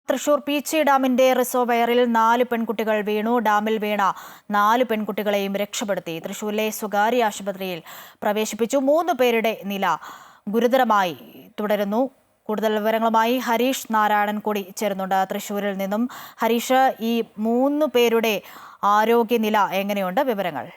തൃശൂർ പീച്ചി ഡാമിന്റെ റിസർവയറിൽ 4 പെൺകുട്ടികൾ വീണു. ഡാമിൽ വീണ 4 പെൺകുട്ടികളെയും രക്ഷപ്പെടുത്തി തൃശൂരിലെ സ്വകാര്യ ആശുപത്രിയിൽ പ്രവേശിപ്പിച്ചു. 3 പേരുടെ നില ഗുരുതരമായി തുടരുന്നു. കൂടുതൽ വിവരങ്ങളുമായി ഹരീഷ് നാരായണൻ കൂടി ചേരുന്നുണ്ട് തൃശൂരിൽ നിന്നും. ഹരീഷ്, ഈ 3 പേരുടെ ആരോഗ്യനില എങ്ങനെയുണ്ട്? വിവരങ്ങൾ.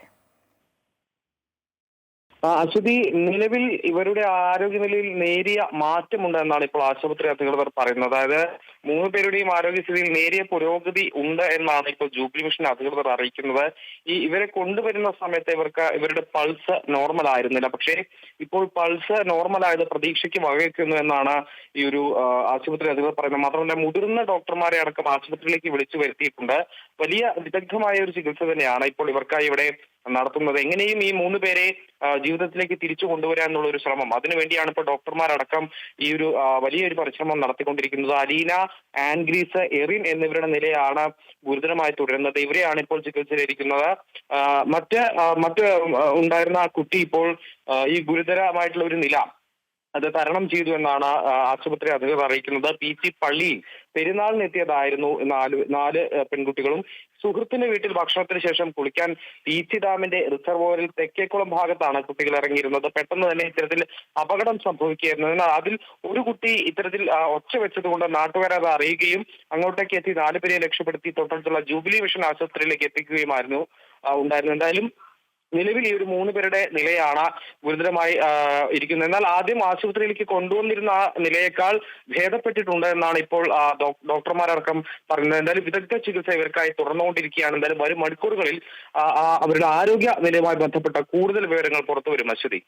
അശ്വതി, നിലവിൽ ഇവരുടെ ആരോഗ്യനിലയിൽ നേരിയ മാറ്റമുണ്ട് എന്നാണ് ഇപ്പോൾ ആശുപത്രി അധികൃതർ പറയുന്നത്. അതായത് 3 പേരുടെയും ആരോഗ്യസ്ഥിതിയിൽ നേരിയ പുരോഗതി ഉണ്ട് എന്നാണ് ഇപ്പോൾ ജൂബിലി മിഷൻ അധികൃതർ അറിയിക്കുന്നത്. ഇവരെ കൊണ്ടുവരുന്ന സമയത്ത് ഇവരുടെ പൾസ് നോർമൽ ആയിരുന്നില്ല. പക്ഷേ ഇപ്പോൾ പൾസ് നോർമൽ ആയത് പ്രതീക്ഷയ്ക്ക് വകവെക്കുന്നു എന്നാണ് ഈ ഒരു ആശുപത്രി അധികൃതർ പറയുന്നത്. മാത്രമല്ല, മുതിർന്ന ഡോക്ടർമാരെ അടക്കം ആശുപത്രിയിലേക്ക് വിളിച്ചു വരുത്തിയിട്ടുണ്ട്. വലിയ വിദഗ്ധമായ ഒരു ചികിത്സ തന്നെയാണ് ഇപ്പോൾ ഇവർക്കായി ഇവിടെ നടത്തുന്നത്. എങ്ങനെയും ഈ 3 പേരെ ജീവിതത്തിലേക്ക് തിരിച്ചു കൊണ്ടുവരാൻ എന്നുള്ള ഒരു ശ്രമം, അതിനുവേണ്ടിയാണ് ഇപ്പോൾ ഡോക്ടർമാരടക്കം ഈ ഒരു വലിയൊരു പരിശ്രമം നടത്തിക്കൊണ്ടിരിക്കുന്നത്. അലീന, ആൻഗ്രീസ്, എറിൻ എന്നിവരുടെ നിലയാണ് ഗുരുതരമായി തുടരുന്നത്. ഇവരെയാണ് ഇപ്പോൾ ചികിത്സയിലിരിക്കുന്നത്. മറ്റ് ഉണ്ടായിരുന്ന ആ കുട്ടി ഇപ്പോൾ ഈ ഗുരുതരമായിട്ടുള്ള ഒരു നില അത് തരണം ചെയ്തു എന്നാണ് ആശുപത്രി അധികൃതർ അറിയിക്കുന്നത്. പീച്ചി പള്ളിയിൽ പെരുന്നാളിനെത്തിയതായിരുന്നു നാല് പെൺകുട്ടികളും. സുഹൃത്തിന്റെ വീട്ടിൽ ഭക്ഷണത്തിന് ശേഷം കുളിക്കാൻ പീച്ചി ഡാമിന്റെ റിസർവോയറിൽ തെക്കേക്കുളം ഭാഗത്താണ് കുട്ടികൾ ഇറങ്ങിയിരുന്നത്. പെട്ടെന്ന് തന്നെ ഇത്തരത്തിൽ അപകടം സംഭവിക്കുകയായിരുന്നു. എന്നാൽ അതിൽ ഒരു കുട്ടി ഇത്തരത്തിൽ ഒച്ച വെച്ചതുകൊണ്ട് നാട്ടുകാരത് അറിയുകയും അങ്ങോട്ടേക്ക് എത്തി 4 പേരെ രക്ഷപ്പെടുത്തി തൊട്ടടുത്തുള്ള ജൂബിലി മിഷൻ ആശുപത്രിയിലേക്ക് എത്തിക്കുകയുമായിരുന്നു ഉണ്ടായിരുന്നത്. എന്തായാലും നിലവിൽ ഈ ഒരു 3 പേരുടെ നിലയാണ് ഗുരുതരമായി ഇരിക്കുന്നത്. എന്നാൽ ആദ്യം ആശുപത്രിയിലേക്ക് കൊണ്ടുവന്നിരുന്ന ആ നിലയേക്കാൾ ഭേദപ്പെട്ടിട്ടുണ്ട് എന്നാണ് ഇപ്പോൾ ഡോക്ടർമാരടക്കം പറയുന്നത്. എന്തായാലും വിദഗ്ധ ചികിത്സ ഇവർക്കായി തുടർന്നുകൊണ്ടിരിക്കുകയാണ്. എന്തായാലും വരും മണിക്കൂറുകളിൽ അവരുടെ ആരോഗ്യ നിലയുമായി ബന്ധപ്പെട്ട കൂടുതൽ വിവരങ്ങൾ പുറത്തു വരും. അശ്വതി.